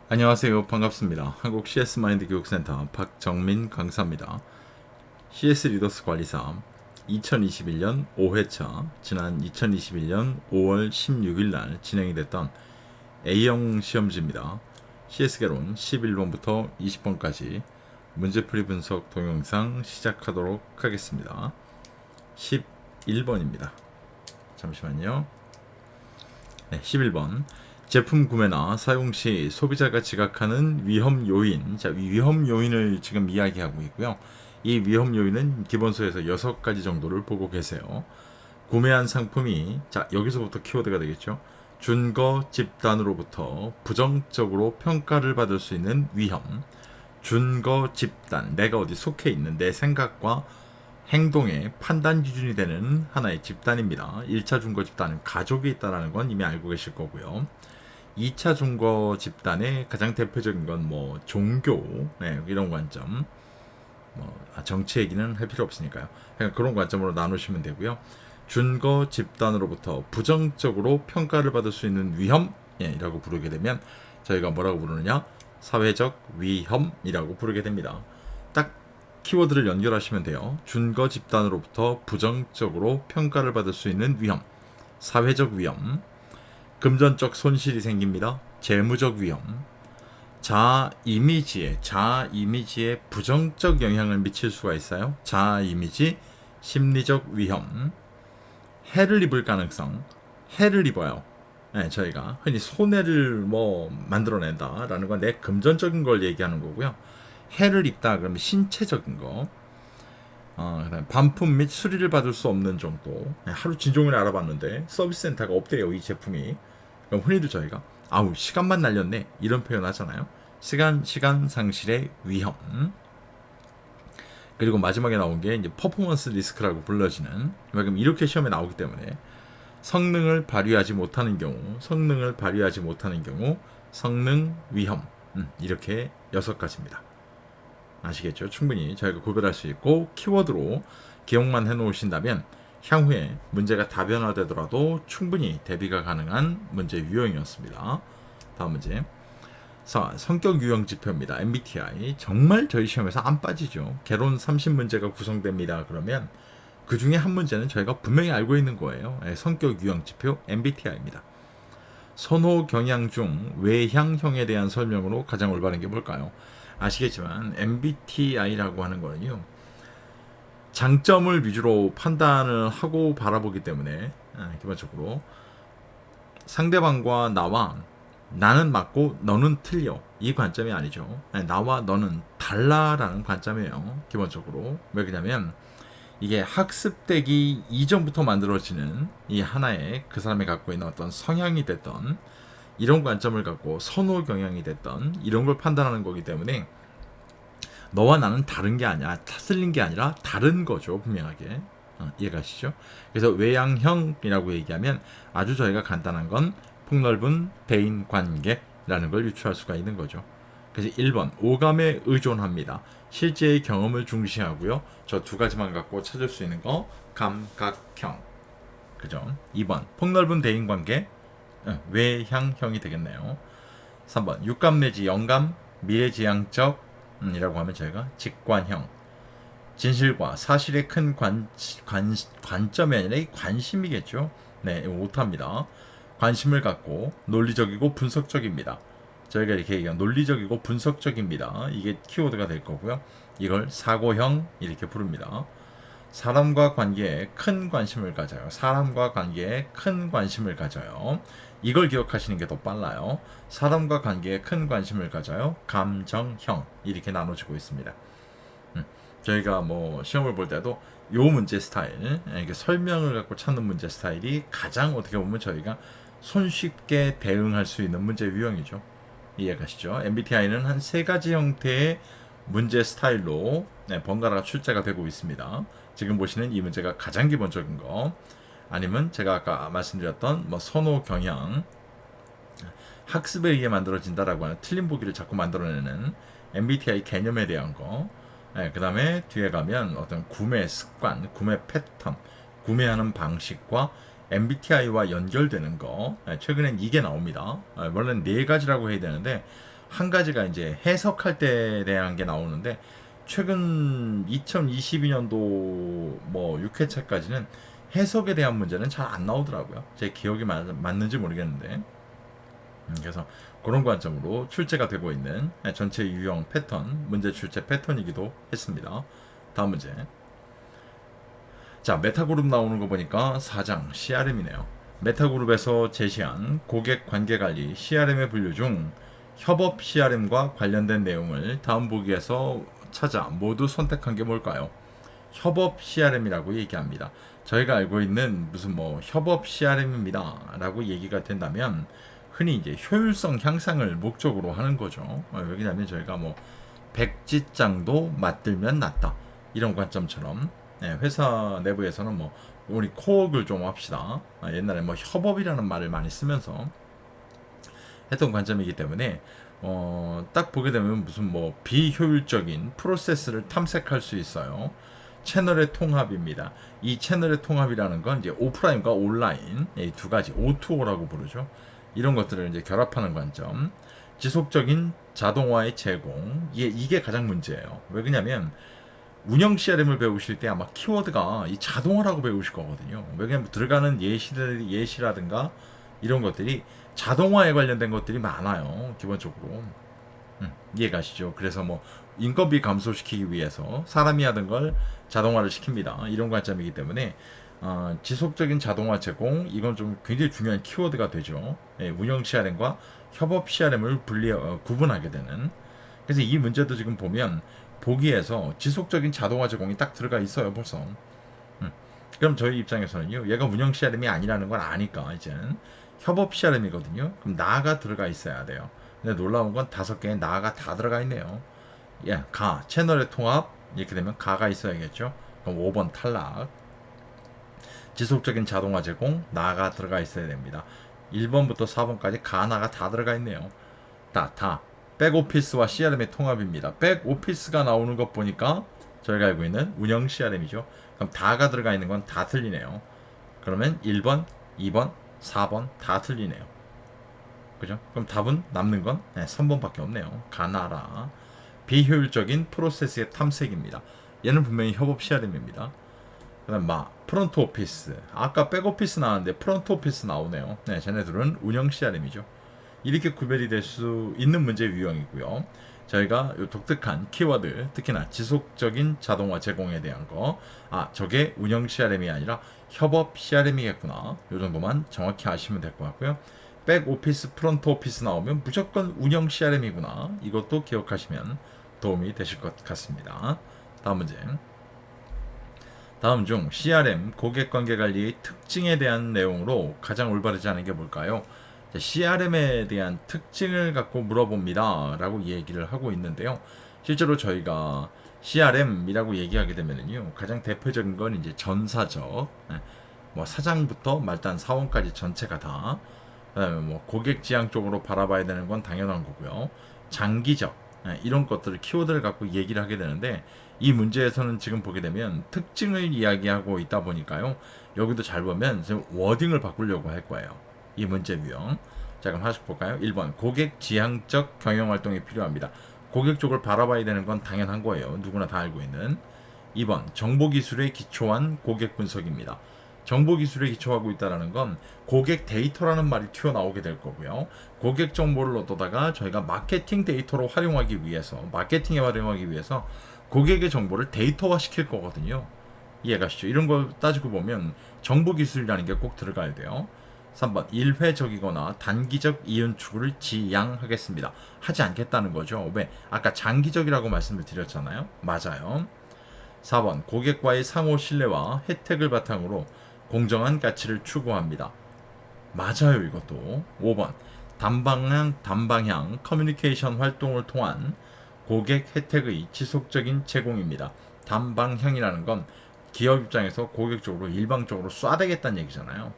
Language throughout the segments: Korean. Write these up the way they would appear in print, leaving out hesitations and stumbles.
안녕하세요. 반갑습니다. 한국 CS마인드 교육센터 박정민 강사입니다. CS 리더스 관리사 2021년 5회차 지난 2021년 5월 16일 날 진행이 됐던 A형 시험지입니다. CS 개론 11번부터 20번까지 문제풀이 분석 동영상 시작하도록 하겠습니다. 11번입니다. 잠시만요. 네, 11번. 제품 구매나 사용 시 소비자가 지각하는 위험 요인. 자, 위험 요인을 지금 이야기하고 있고요. 이 위험 요인은 기본서에서 6가지 정도를 보고 계세요. 구매한 상품이, 자, 여기서부터 키워드가 되겠죠. 준거 집단으로부터 부정적으로 평가를 받을 수 있는 위험. 준거 집단, 내가 어디 속해 있는 내 생각과 행동의 판단 기준이 되는 하나의 집단입니다. 1차 준거 집단은 가족이 있다는 건 이미 알고 계실 거고요. 2차 준거 집단의 가장 대표적인 건 뭐 종교, 네, 이런 관점, 정치 얘기는 할 필요 없으니까요. 그냥 그런 관점으로 나누시면 되고요. 준거 집단으로부터 부정적으로 평가를 받을 수 있는 위험이라고 부르게 되면 저희가 뭐라고 부르느냐? 사회적 위험이라고 부르게 됩니다. 딱 키워드를 연결하시면 돼요. 준거 집단으로부터 부정적으로 평가를 받을 수 있는 위험, 사회적 위험, 금전적 손실이 생깁니다. 재무적 위험, 자아 이미지에 부정적 영향을 미칠 수가 있어요. 자아 이미지, 심리적 위험, 해를 입을 가능성, 해를 입어요. 네, 저희가 흔히 손해를 만들어낸다라는 건 내 금전적인 걸 얘기하는 거고요. 해를 입다 그러면 신체적인 거, 그다음 반품 및 수리를 받을 수 없는 정도. 하루 진종일 알아봤는데 서비스 센터가 없대요, 이 제품이. 그럼 흔히도 저희가 아우 시간만 날렸네 이런 표현 하잖아요. 시간 상실의 위험. 그리고 마지막에 나온 게 이제 퍼포먼스 리스크라고 불러지는, 그럼 이렇게 시험에 나오기 때문에 성능을 발휘하지 못하는 경우, 성능 위험, 이렇게 6가지입니다. 아시겠죠? 충분히 저희가 구별할 수 있고 키워드로 기억만 해놓으신다면 향후에 문제가 다변화되더라도 충분히 대비가 가능한 문제 유형이었습니다. 다음 문제. 성격 유형 지표입니다. MBTI. 정말 저희 시험에서 안 빠지죠. 개론 30문제가 구성됩니다. 그러면 그 중에 한 문제는 저희가 분명히 알고 있는 거예요. 성격 유형 지표 MBTI입니다. 선호 경향 중 외향형에 대한 설명으로 가장 올바른 게 뭘까요? 아시겠지만 MBTI라고 하는 거는요, 장점을 위주로 판단을 하고 바라보기 때문에 기본적으로 상대방과 나와 나는 맞고 너는 틀려, 이 관점이 아니죠. 나와 너는 달라라는 관점이에요. 기본적으로. 왜 그러냐면 이게 학습되기 이전부터 만들어지는 이 하나의 그 사람이 갖고 있는 어떤 성향이 됐던 이런 관점을 갖고 선호 경향이 됐던 이런 걸 판단하는 거기 때문에 너와 나는 다른 게 아니야, 틀린 게 아니라 다른 거죠, 분명하게. 이해가시죠? 그래서 외향형이라고 얘기하면 아주 저희가 간단한 건 폭넓은 대인 관계라는 걸 유추할 수가 있는 거죠. 그래서 1번 오감에 의존합니다. 실제의 경험을 중시하고요. 저 2가지만 갖고 찾을 수 있는 거 감각형. 그죠? 2번 폭넓은 대인 관계, 외향형이 되겠네요. 3번 육감 내지 영감, 미래지향적 이라고 하면 저희가 직관형. 진실과 사실의 큰 관점이 아니라 관심이겠죠. 네, 오타입니다. 관심을 갖고 논리적이고 분석적입니다. 저희가 이렇게 얘기하면 논리적이고 분석적입니다. 이게 키워드가 될 거고요. 이걸 사고형 이렇게 부릅니다. 사람과 관계에 큰 관심을 가져요. 이걸 기억하시는 게 더 빨라요. 사람과 관계에 큰 관심을 가져요. 감정형 이렇게 나눠지고 있습니다. 저희가 시험을 볼 때도 요 문제 스타일, 이렇게 설명을 갖고 찾는 문제 스타일이 가장 어떻게 보면 저희가 손쉽게 대응할 수 있는 문제 유형이죠. 이해가시죠? MBTI는 한 3가지 형태의 문제 스타일로 번갈아 출제가 되고 있습니다. 지금 보시는 이 문제가 가장 기본적인 거, 아니면 제가 아까 말씀드렸던 선호 경향, 학습에 의해 만들어진다라고 하는 틀린 보기를 자꾸 만들어내는 MBTI 개념에 대한 거, 그 다음에 뒤에 가면 어떤 구매 습관, 구매 패턴, 구매하는 방식과 MBTI와 연결되는 거, 최근엔 이게 나옵니다. 원래는 4가지라고 해야 되는데 한 가지가 이제 해석할 때에 대한 게 나오는데 최근 2022년도 뭐 6회차까지는 해석에 대한 문제는 잘 안 나오더라고요. 제 기억이 맞는지 모르겠는데. 그래서 그런 관점으로 출제가 되고 있는 전체 유형 패턴, 문제 출제 패턴이기도 했습니다. 다음 문제. 자, 메타그룹 나오는 거 보니까 4장 CRM이네요. 메타그룹에서 제시한 고객 관계 관리 CRM의 분류 중 협업 CRM과 관련된 내용을 다음 보기에서 찾아 모두 선택한 게 뭘까요? 협업 CRM이라고 얘기합니다. 저희가 알고 있는 무슨 뭐 협업 CRM입니다 라고 얘기가 된다면 흔히 이제 효율성 향상을 목적으로 하는 거죠. 왜냐하면 저희가 뭐 백지장도 맞들면 낫다 이런 관점처럼 회사 내부에서는 뭐 우리 코어를 좀 합시다. 옛날에 뭐 협업이라는 말을 많이 쓰면서 했던 관점이기 때문에 딱 보게 되면 무슨 뭐 비효율적인 프로세스를 탐색할 수 있어요. 채널의 통합입니다. 이 채널의 통합이라는 건 이제 오프라인과 온라인 이 두 가지 O2O라고 부르죠. 이런 것들을 이제 결합하는 관점. 지속적인 자동화의 제공 이게 가장 문제예요. 왜 그러냐면 운영 CRM을 배우실 때 아마 키워드가 이 자동화라고 배우실 거거든요. 왜냐면 들어가는 예시라든가 이런 것들이 자동화에 관련된 것들이 많아요. 기본적으로. 이해가시죠? 그래서 뭐 인건비 감소시키기 위해서 사람이 하던 걸 자동화를 시킵니다. 이런 관점이기 때문에 지속적인 자동화 제공 이건 좀 굉장히 중요한 키워드가 되죠. 운영 CRM과 협업 CRM을 구분하게 되는. 그래서 이 문제도 지금 보면 보기에서 지속적인 자동화 제공이 딱 들어가 있어요 벌써. 그럼 저희 입장에서는요 얘가 운영 CRM이 아니라는 걸 아니까 이제는 협업 CRM이거든요. 그럼 나가 들어가 있어야 돼요. 근데 놀라운 건 5개의 나가 다 들어가 있네요. 채널의 통합 이렇게 되면 가가 있어야겠죠. 그럼 5번 탈락. 지속적인 자동화 제공 나가 들어가 있어야 됩니다. 1번부터 4번까지 가나가 다 들어가 있네요. 다 백오피스와 CRM의 통합입니다. 백오피스가 나오는 것 보니까 저희가 알고 있는 운영 CRM이죠. 그럼 다가 들어가 있는 건 다 틀리네요. 그러면 1번, 2번, 4번 다 틀리네요. 그죠? 그럼 답은 남는 건 3번밖에 없네요. 가나라. 비효율적인 프로세스의 탐색입니다. 얘는 분명히 협업 CRM입니다. 그다음 프론트 오피스. 아까 백 오피스 나왔는데 프론트 오피스 나오네요. 쟤네들은 운영 CRM이죠. 이렇게 구별이 될 수 있는 문제 유형이고요. 저희가 요 독특한 키워드, 특히나 지속적인 자동화 제공에 대한 거, 저게 운영 CRM이 아니라 협업 CRM이겠구나. 요 정도만 정확히 아시면 될 것 같고요. 백 오피스, 프론트 오피스 나오면 무조건 운영 CRM이구나. 이것도 기억하시면 도움이 되실 것 같습니다. 다음 문제. 다음 중 CRM 고객관계 관리의 특징에 대한 내용으로 가장 올바르지 않은 게 뭘까요? CRM에 대한 특징을 갖고 물어봅니다 라고 얘기를 하고 있는데요. 실제로 저희가 CRM이라고 얘기하게 되면요 가장 대표적인 건 이제 전사적, 뭐 사장부터 말단 사원까지 전체가 다, 그다음에 뭐 고객 지향 쪽으로 바라봐야 되는 건 당연한 거고요. 장기적 이런 것들을 키워드를 갖고 얘기를 하게 되는데 이 문제에서는 지금 보게 되면 특징을 이야기하고 있다 보니까요. 여기도 잘 보면 지금 워딩을 바꾸려고 할 거예요. 이 문제 유형. 자, 그럼 하나씩 볼까요? 1번 고객 지향적 경영활동이 필요합니다. 고객 쪽을 바라봐야 되는 건 당연한 거예요. 누구나 다 알고 있는. 2번 정보기술에 기초한 고객 분석입니다. 정보기술에 기초하고 있다는 건 고객 데이터라는 말이 튀어나오게 될 거고요. 고객 정보를 얻어다가 저희가 마케팅 데이터로 활용하기 위해서, 마케팅에 활용하기 위해서 고객의 정보를 데이터화 시킬 거거든요. 이해가시죠? 이런 걸 따지고 보면 정보기술이라는 게 꼭 들어가야 돼요. 3번 일회적이거나 단기적 이윤 추구를 지양하겠습니다. 하지 않겠다는 거죠. 왜? 아까 장기적이라고 말씀을 드렸잖아요. 맞아요. 4번 고객과의 상호 신뢰와 혜택을 바탕으로 공정한 가치를 추구합니다. 맞아요. 이것도. 5번 단방향 커뮤니케이션 활동을 통한 고객 혜택의 지속적인 제공입니다. 단방향이라는 건 기업 입장에서 고객 쪽으로 일방적으로 쏴대겠다는 얘기잖아요.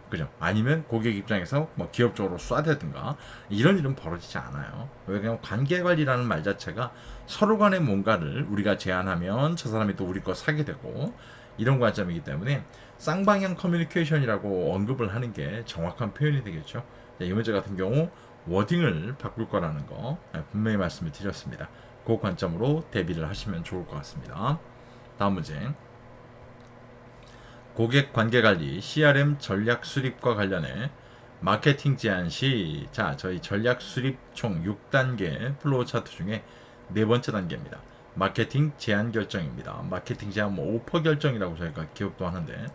그죠? 아니면 고객 입장에서 뭐 기업 쪽으로 쏴대든가 이런 일은 벌어지지 않아요. 왜냐면 관계관리라는 말 자체가 서로 간의 뭔가를 우리가 제안하면 저 사람이 또 우리 거 사게 되고 이런 관점이기 때문에 쌍방향 커뮤니케이션이라고 언급을 하는 게 정확한 표현이 되겠죠. 이 문제 같은 경우 워딩을 바꿀 거라는 거 분명히 말씀을 드렸습니다. 그 관점으로 대비를 하시면 좋을 것 같습니다. 다음 문제. 고객 관계 관리 CRM 전략 수립과 관련해 마케팅 제안 시, 자, 저희 전략 수립 총 6단계 플로우 차트 중에 네 번째 단계입니다. 마케팅 제안 결정입니다. 마케팅 제안 뭐 오퍼 결정이라고 저희가 기억도 하는데,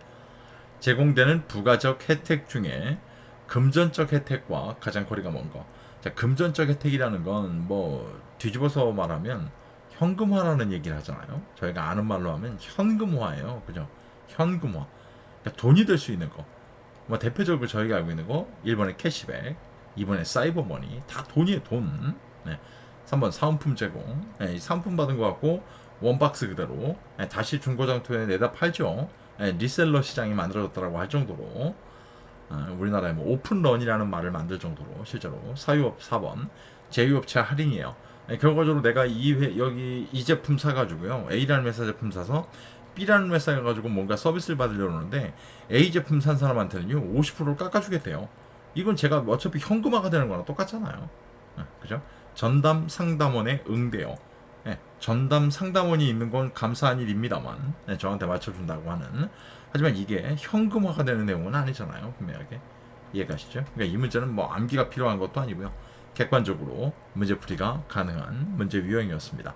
제공되는 부가적 혜택 중에 금전적 혜택과 가장 거리가 먼 거. 자, 금전적 혜택이라는 건 뭐 뒤집어서 말하면 현금화라는 얘기를 하잖아요. 저희가 아는 말로 하면 현금화예요. 그죠? 현금화. 그러니까 돈이 될 수 있는 거. 뭐 대표적으로 저희가 알고 있는 거 1번에 캐시백, 2번에 사이버머니. 다 돈이에요. 돈. 네. 3번 사은품 제공. 네, 사은품 받은 거 갖고 원박스 그대로 다시 중고장터에 내다 팔죠. 리셀러 시장이 만들어졌다고 할 정도로 우리나라에 뭐 오픈런이라는 말을 만들 정도로 실제로 사유업 4번 제휴업체 할인이에요. 결과적으로 내가 여기 이 제품 사가지고요, A라는 회사 제품 사서 B라는 회사 가지고 뭔가 서비스를 받으려고 하는데 A 제품 산 사람한테는요 50%를 깎아주겠대요. 이건 제가 어차피 현금화가 되는 거랑 똑같잖아요. 그죠? 전담 상담원에 응대요. 전담 상담원이 있는 건 감사한 일입니다만, 저한테 맞춰준다고 하는. 하지만 이게 현금화가 되는 내용은 아니잖아요. 분명하게 이해가시죠? 그러니까 이 문제는 뭐 암기가 필요한 것도 아니고요, 객관적으로 문제풀이가 가능한 문제 유형이었습니다.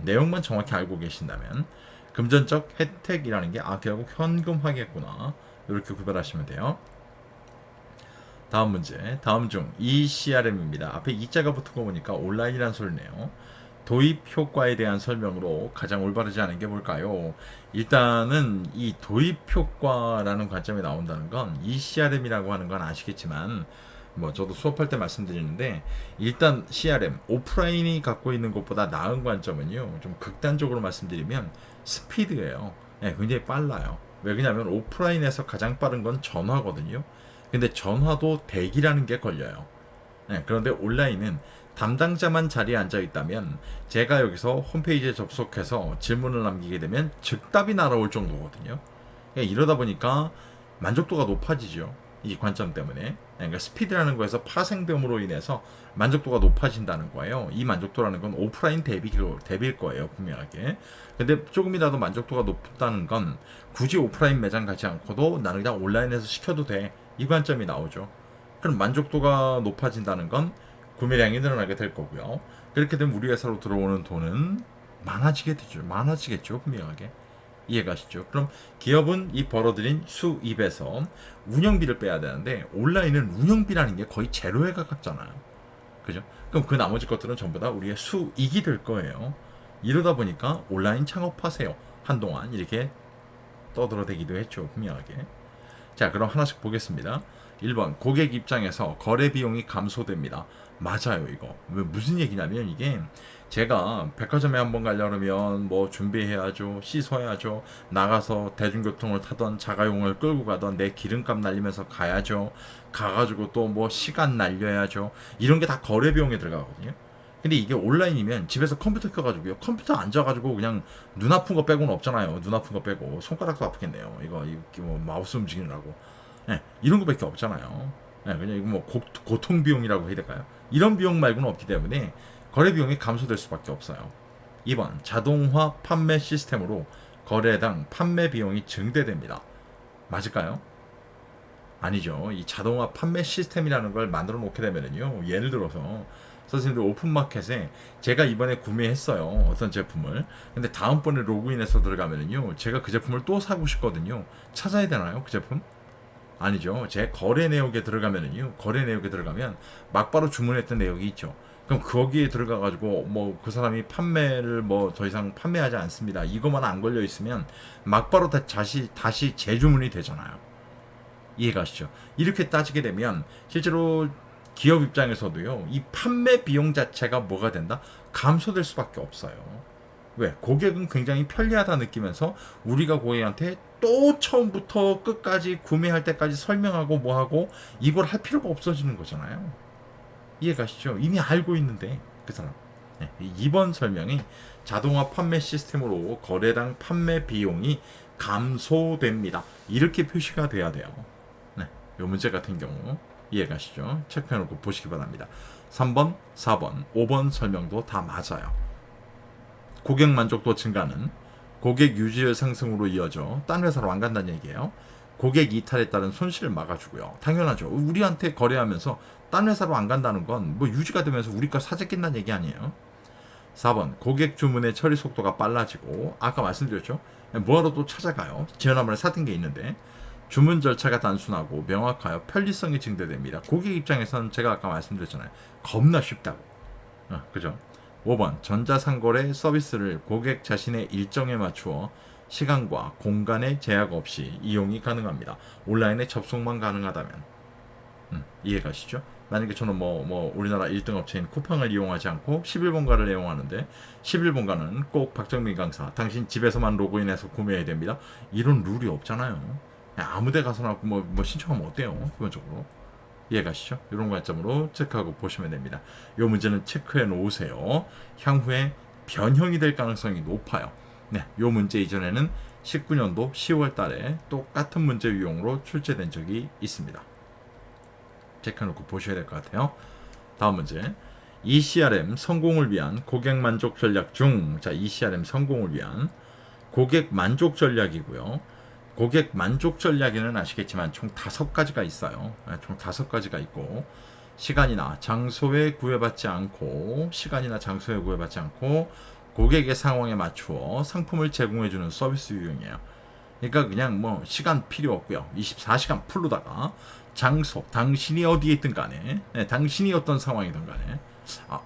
내용만 정확히 알고 계신다면 금전적 혜택이라는 게 결국 현금화겠구나, 이렇게 구별하시면 돼요. 다음 문제. 다음 중 ECRM입니다. 앞에 이자가 붙은 거 보니까 온라인이라는 소리네요. 도입 효과에 대한 설명으로 가장 올바르지 않은 게 뭘까요? 일단은 이 도입 효과라는 관점이 나온다는 건 ECRM이라고 하는 건 아시겠지만, 뭐 저도 수업할 때 말씀드리는데, 일단 CRM 오프라인이 갖고 있는 것보다 나은 관점은요, 좀 극단적으로 말씀드리면 스피드예요. 굉장히 빨라요. 왜 그러냐면 오프라인에서 가장 빠른 건 전화거든요. 근데 전화도 대기라는 게 걸려요. 그런데 온라인은 담당자만 자리에 앉아 있다면 제가 여기서 홈페이지에 접속해서 질문을 남기게 되면 즉답이 날아올 정도거든요. 이러다 보니까 만족도가 높아지죠. 이 관점 때문에. 그러니까 스피드라는 거에서 파생됨으로 인해서 만족도가 높아진다는 거예요. 이 만족도라는 건 오프라인 대비일 거예요, 분명하게. 근데 조금이라도 만족도가 높다는 건 굳이 오프라인 매장 가지 않고도 나는 그냥 온라인에서 시켜도 돼, 이 관점이 나오죠. 그럼 만족도가 높아진다는 건 구매량이 늘어나게 될 거고요. 그렇게 되면 우리 회사로 들어오는 돈은 많아지겠죠, 분명하게. 이해가시죠? 그럼 기업은 이 벌어들인 수입에서 운영비를 빼야 되는데, 온라인은 운영비라는 게 거의 제로에 가깝잖아요. 그죠? 그럼 그 나머지 것들은 전부 다 우리의 수익이 될 거예요. 이러다 보니까 온라인 창업하세요, 한동안 이렇게 떠들어대기도 했죠, 분명하게. 자, 그럼 하나씩 보겠습니다. 1번, 고객 입장에서 거래 비용이 감소됩니다. 맞아요. 이거 무슨 얘기냐면, 이게 제가 백화점에 한번 가려면 뭐 준비해야죠, 씻어야죠, 나가서 대중교통을 타던 자가용을 끌고 가던 내 기름값 날리면서 가야죠, 가가지고 또 뭐 시간 날려야죠. 이런 게 다 거래 비용에 들어가거든요. 근데 이게 온라인이면 집에서 컴퓨터 켜가지고요, 컴퓨터 앉아가지고 그냥 눈 아픈 거 빼고는 없잖아요. 눈 아픈 거 빼고 손가락도 아프겠네요. 이거 뭐 마우스 움직이느라고. 이런 거밖에 없잖아요. 그냥 이거 뭐 고통 비용이라고 해야 될까요? 이런 비용 말고는 없기 때문에 거래 비용이 감소될 수밖에 없어요. 2번, 자동화 판매 시스템으로 거래당 판매 비용이 증대됩니다. 맞을까요? 아니죠. 이 자동화 판매 시스템이라는 걸 만들어 놓게 되면은요, 예를 들어서 선생님들 오픈마켓에 제가 이번에 구매했어요, 어떤 제품을. 근데 다음번에 로그인해서 들어가면은요, 제가 그 제품을 또 사고 싶거든요. 찾아야 되나요, 그 제품? 아니죠. 제 거래 내역에 들어가면은요, 거래 내역에 들어가면 막바로 주문했던 내역이 있죠. 그럼 거기에 들어가가지고 뭐 그 사람이 판매를 뭐 더 이상 판매하지 않습니다, 이것만 안 걸려 있으면 막바로 다시 재주문이 되잖아요. 이해가시죠? 이렇게 따지게 되면 실제로 기업 입장에서도요, 이 판매 비용 자체가 뭐가 된다? 감소될 수밖에 없어요. 왜? 고객은 굉장히 편리하다 느끼면서 우리가 고객한테 또 처음부터 끝까지 구매할 때까지 설명하고 뭐하고 이걸 할 필요가 없어지는 거잖아요. 이해가시죠? 이미 알고 있는데 그 사람. 2번 설명이 자동화 판매 시스템으로 거래당 판매 비용이 감소됩니다, 이렇게 표시가 돼야 돼요. 이 문제 같은 경우. 이해가시죠? 체크해놓고 보시기 바랍니다. 3번, 4번, 5번 설명도 다 맞아요. 고객 만족도 증가는 고객 유지율 상승으로 이어져 딴 회사로 안 간다는 얘기예요. 고객 이탈에 따른 손실을 막아주고요. 당연하죠. 우리한테 거래하면서 딴 회사로 안 간다는 건 뭐 유지가 되면서 우리 거 사재낀다는 얘기 아니에요. 4번 고객 주문의 처리 속도가 빨라지고 아까 말씀드렸죠. 뭐하러 또 찾아가요. 지난번에 사둔 게 있는데 주문 절차가 단순하고 명확하여 편리성이 증대됩니다. 고객 입장에서는 제가 아까 말씀드렸잖아요. 겁나 쉽다고. 그죠? 5번 전자상거래 서비스를 고객 자신의 일정에 맞추어 시간과 공간의 제약 없이 이용이 가능합니다. 온라인에 접속만 가능하다면 이해가시죠? 만약에 저는 우리나라 1등 업체인 쿠팡을 이용하지 않고 11번가를 이용하는데 11번가는 꼭 박정민 강사 당신 집에서만 로그인해서 구매해야 됩니다. 이런 룰이 없잖아요. 아무데 가서나 신청하면 어때요? 기본적으로 이해가시죠? 이런 관점으로 체크하고 보시면 됩니다. 이 문제는 체크해 놓으세요. 향후에 변형이 될 가능성이 높아요. 네, 이 문제 이전에는 19년도 10월 달에 똑같은 문제 유형으로 출제된 적이 있습니다. 체크해놓고 보셔야 될 것 같아요. 다음 문제. ECRM 성공을 위한 고객 만족 전략 중, 자, ECRM 성공을 위한 고객 만족 전략이고요. 고객 만족 전략에는 아시겠지만 총 5가지가 있어요. 총 5가지가 있고 시간이나 장소에 구애받지 않고 고객의 상황에 맞추어 상품을 제공해주는 서비스 유형이에요. 그러니까 그냥 시간 필요 없고요. 24시간 풀로다가 장소, 당신이 어디에 있든 간에 당신이 어떤 상황이든 간에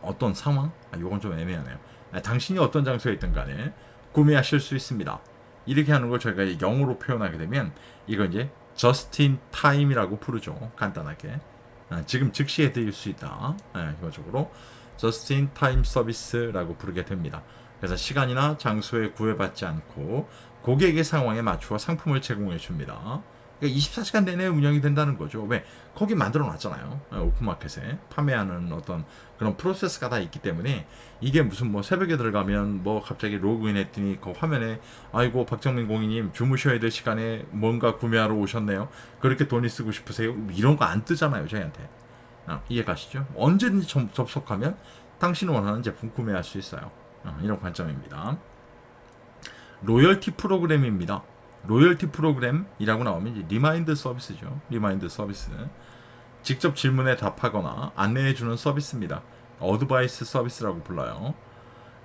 어떤 상황? 요건 좀 애매하네요. 당신이 어떤 장소에 있든 간에 구매하실 수 있습니다. 이렇게 하는 걸 저희가 영어로 표현하게 되면 이건 이제 just in time이라고 부르죠. 간단하게. 지금 즉시 해드릴 수 있다. 기본적으로 just in time 서비스라고 부르게 됩니다. 그래서 시간이나 장소에 구애받지 않고 고객의 상황에 맞추어 상품을 제공해 줍니다. 그러니까 24시간 내내 운영이 된다는 거죠. 왜? 거기 만들어 놨잖아요. 오픈마켓에 판매하는 어떤 그런 프로세스가 다 있기 때문에 이게 무슨 새벽에 들어가면 갑자기 로그인 했더니 그 화면에 아이고 박정민 공인님 주무셔야 될 시간에 뭔가 구매하러 오셨네요. 그렇게 돈이 쓰고 싶으세요? 이런 거 안 뜨잖아요, 저희한테. 이해가시죠? 언제든지 접속하면 당신이 원하는 제품 구매할 수 있어요. 이런 관점입니다. 로열티 프로그램입니다. 로열티 프로그램이라고 나오면 이제 리마인드 서비스죠. 리마인드 서비스. 직접 질문에 답하거나 안내해주는 서비스입니다. 어드바이스 서비스라고 불러요.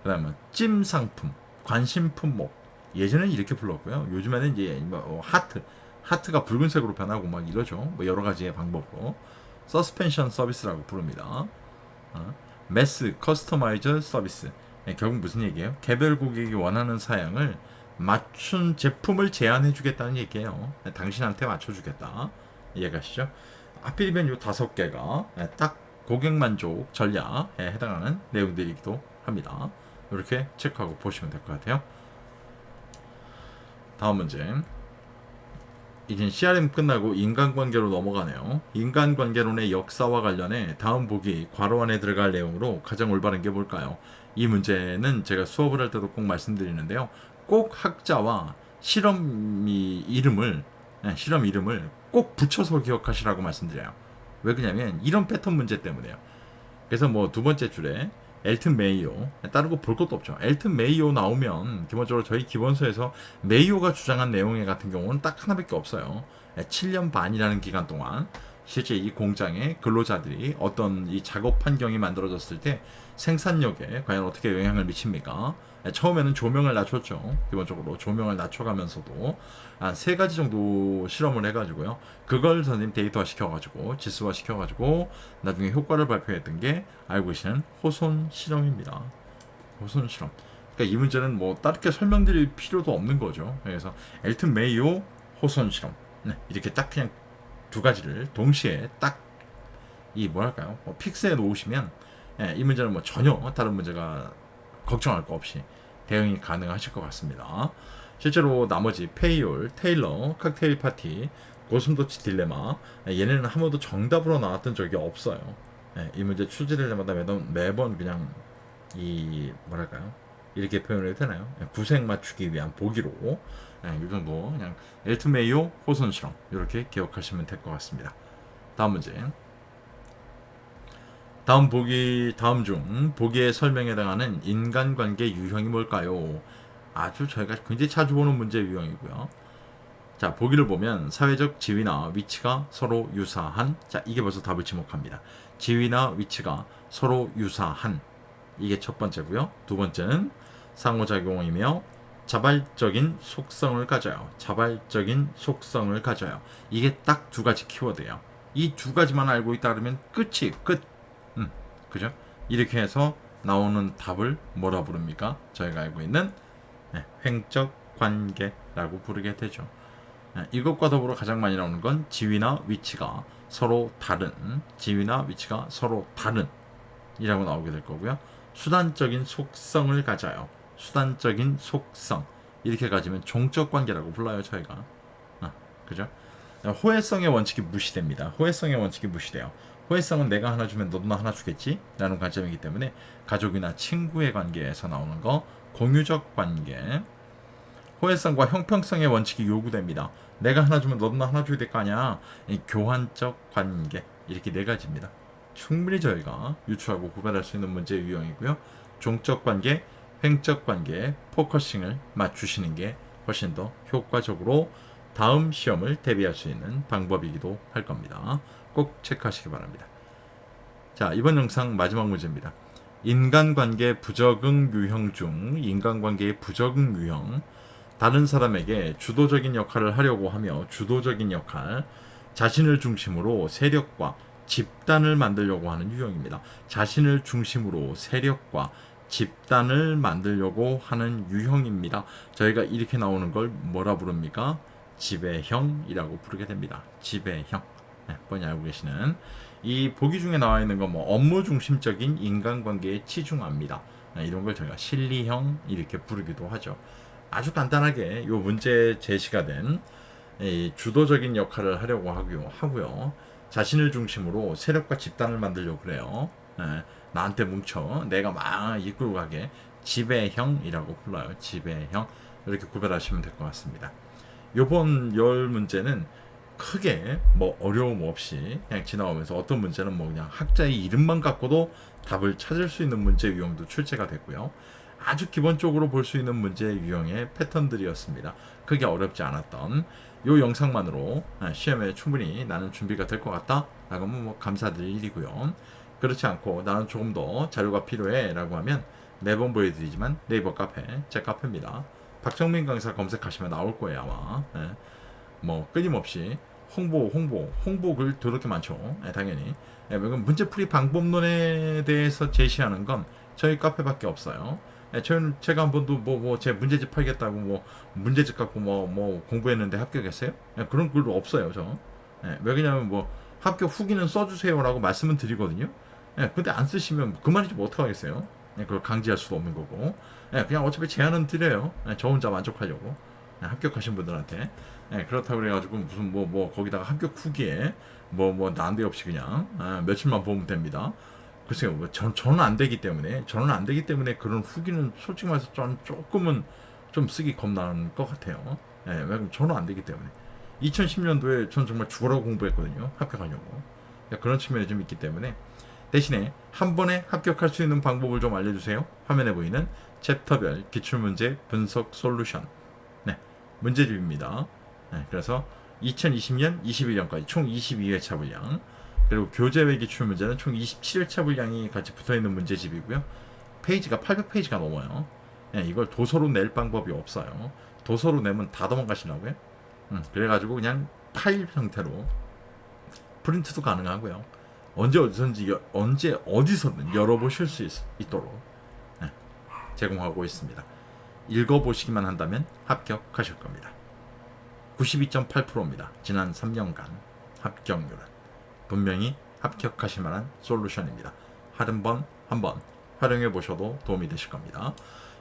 그 다음에 찜 상품, 관심 품목. 예전에는 이렇게 불렀고요. 요즘에는 이제 하트가 붉은색으로 변하고 이러죠. 여러 가지의 방법으로. 서스펜션 서비스라고 부릅니다. 매스 커스터마이저 서비스. 결국 무슨 얘기예요? 개별 고객이 원하는 사양을 맞춘 제품을 제안해 주겠다는 얘기예요. 당신한테 맞춰주겠다. 이해가시죠? 하필이면 이 5개가 딱 고객 만족 전략에 해당하는 내용들이기도 합니다. 이렇게 체크하고 보시면 될 것 같아요. 다음 문제. 이제 CRM 끝나고 인간관계로 넘어가네요. 인간관계론의 역사와 관련해 다음 보기 괄호 안에 들어갈 내용으로 가장 올바른 게 뭘까요? 이 문제는 제가 수업을 할 때도 꼭 말씀드리는데요. 꼭 학자와 실험 이름을 꼭 붙여서 기억하시라고 말씀드려요. 왜 그러냐면 이런 패턴 문제 때문에요. 그래서 2번째 줄에 엘튼 메이오, 다른 거 볼 것도 없죠. 엘튼 메이오 나오면 기본적으로 저희 기본서에서 메이오가 주장한 내용 같은 경우는 딱 하나밖에 없어요. 7년 반이라는 기간 동안 실제 이 공장의 근로자들이 어떤 이 작업 환경이 만들어졌을 때 생산력에 과연 어떻게 영향을 미칩니까? 처음에는 조명을 낮췄죠. 기본적으로 조명을 낮춰가면서도 한 3가지 정도 실험을 해가지고요. 그걸 선생님 데이터화 시켜가지고 지수화 시켜가지고 나중에 효과를 발표했던 게 알고 계시는 호손 실험입니다. 호손 실험. 그러니까 이 문제는 다르게 설명드릴 필요도 없는 거죠. 그래서 엘튼 메이오 호손 실험. 이렇게 딱 그냥 2가지를 동시에 딱 픽스해 놓으시면 이 문제는 전혀 다른 문제가 걱정할 거 없이 대응이 가능하실 것 같습니다. 실제로 나머지 페이올, 테일러, 칵테일 파티, 고슴도치 딜레마 얘네는 한 번도 정답으로 나왔던 적이 없어요. 이 문제 출제될 때마다 매번 그냥 이렇게 표현해도 되나요? 구색 맞추기 위한 보기로 이 정도 그냥 엘트 메이오 호손 실험 이렇게 기억하시면 될 것 같습니다. 다음 문제. 다음 중 보기의 설명에 해당하는 인간관계 유형이 뭘까요? 아주 저희가 굉장히 자주 보는 문제 유형이고요. 자, 보기를 보면 사회적 지위나 위치가 서로 유사한. 자, 이게 벌써 답을 지목합니다. 지위나 위치가 서로 유사한. 이게 첫 번째고요. 두 번째는 상호작용이며 자발적인 속성을 가져요. 자발적인 속성을 가져요. 이게 딱 두 가지 키워드예요. 이 두 가지만 알고 있다 그러면 끝이 끝. 그죠? 이렇게 해서 나오는 답을 뭐라 부릅니까? 저희가 알고 있는 횡적 관계라고 부르게 되죠. 이것과 더불어 가장 많이 나오는 건 지위나 위치가 서로 다른, 지위나 위치가 서로 다른 이라고 나오게 될 거고요. 수단적인 속성을 가져요. 수단적인 속성 이렇게 가지면 종적 관계라고 불러요. 저희가 그죠? 호혜성의 원칙이 무시됩니다. 호혜성의 원칙이 무시돼요. 호혜성은 내가 하나 주면 너도 하나 주겠지? 라는 관점이기 때문에 가족이나 친구의 관계에서 나오는 거 공유적 관계. 호혜성과 형평성의 원칙이 요구됩니다. 내가 하나 주면 너도 하나 줘야 될 거 아니야. 교환적 관계. 이렇게 네 가지입니다. 충분히 저희가 유추하고 구별할 수 있는 문제 유형이고요. 종적 관계, 횡적 관계, 포커싱을 맞추시는 게 훨씬 더 효과적으로 다음 시험을 대비할 수 있는 방법이기도 할 겁니다. 꼭 체크하시기 바랍니다. 자, 이번 영상 마지막 문제입니다. 인간관계 부적응 유형 중 인간관계의 부적응 유형. 다른 사람에게 주도적인 역할을 하려고 하며 주도적인 역할, 자신을 중심으로 세력과 집단을 만들려고 하는 유형입니다. 자신을 중심으로 세력과 집단을 만들려고 하는 유형입니다. 저희가 이렇게 나오는 걸 뭐라 부릅니까? 지배형이라고 부르게 됩니다. 지배형. 뻔히 알고 계시는 이 보기 중에 나와 있는 건 뭐 업무 중심적인 인간관계에 치중합니다. 이런 걸 저희가 실리형 이렇게 부르기도 하죠. 아주 간단하게 이 문제 제시가 된 주도적인 역할을 하려고 하고요. 자신을 중심으로 세력과 집단을 만들려고 그래요. 나한테 뭉쳐 내가 막 이끌고 가게 지배형이라고 불러요. 지배형. 이렇게 구별하시면 될 것 같습니다. 이번 열 문제는 크게 뭐 어려움 없이 그냥 지나오면서 어떤 문제는 뭐 그냥 학자의 이름만 갖고도 답을 찾을 수 있는 문제 유형도 출제가 됐고요. 아주 기본적으로 볼 수 있는 문제 유형의 패턴들이었습니다. 크게 어렵지 않았던 이 영상만으로 시험에 충분히 나는 준비가 될 것 같다 라고 하면 뭐 감사드릴 일이고요. 그렇지 않고 나는 조금 더 자료가 필요해 라고 하면 매번 보여드리지만 네이버 카페 제 카페입니다. 박정민 강사 검색하시면 나올 거예요 아마. 뭐 끊임없이 홍보글 더럽게 많죠. 당연히. 문제풀이 방법론에 대해서 제시하는 건 저희 카페밖에 없어요. 저는 제가 한 번도 제 문제집 팔겠다고 뭐 문제집 갖고 뭐 공부했는데 합격했어요? 그런 글도 없어요. 저. 왜 그러냐면 뭐 합격 후기는 써주세요라고 말씀은 드리거든요. 근데 안 쓰시면 그만이지 뭐 어떡하겠어요. 그걸 강제할 수도 없는 거고. 그냥 어차피 제안은 드려요. 저 혼자 만족하려고. 합격하신 분들한테. 그렇다고 그래가지고 무슨 뭐 거기다가 합격 후기에 뭐 난데없이 그냥 며칠만 보면 됩니다. 글쎄요, 저는 안 되기 때문에 그런 후기는 솔직히 말해서 전 조금은 좀 쓰기 겁나는 것 같아요. 왜냐면 저는 안 되기 때문에 2010년도에 전 정말 죽으라고 공부했거든요. 합격하려고. 그런 측면이 좀 있기 때문에 대신에 한 번에 합격할 수 있는 방법을 좀 알려주세요. 화면에 보이는 챕터별 기출문제 분석 솔루션. 문제집입니다. 그래서 2020년, 21년까지 총 22회차 분량, 그리고 교재외 기출 문제는 총 27회차 분량이 같이 붙어있는 문제집이고요. 페이지가 800페이지가 넘어요. 이걸 도서로 낼 방법이 없어요. 도서로 내면 다 도망가시려고요. 그래가지고 그냥 파일 형태로 프린트도 가능하고요. 언제 어디서든 열어보실 수 있도록 제공하고 있습니다. 읽어보시기만 한다면 합격하실 겁니다. 92.8%입니다. 지난 3년간 합격률은 분명히 합격하실 만한 솔루션입니다. 한 번 활용해 보셔도 도움이 되실 겁니다.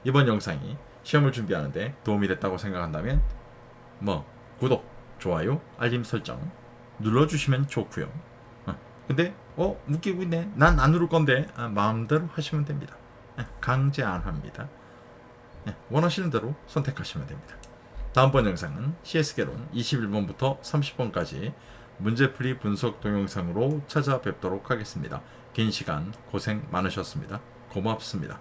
이번 영상이 시험을 준비하는데 도움이 됐다고 생각한다면 구독, 좋아요, 알림 설정 눌러주시면 좋고요. 근데 웃기고 있네. 난 안 누를 건데 마음대로 하시면 됩니다. 강제 안 합니다. 원하시는 대로 선택하시면 됩니다. 다음번 영상은 CS개론 21번부터 30번까지 문제풀이 분석 동영상으로 찾아뵙도록 하겠습니다. 긴 시간 고생 많으셨습니다. 고맙습니다.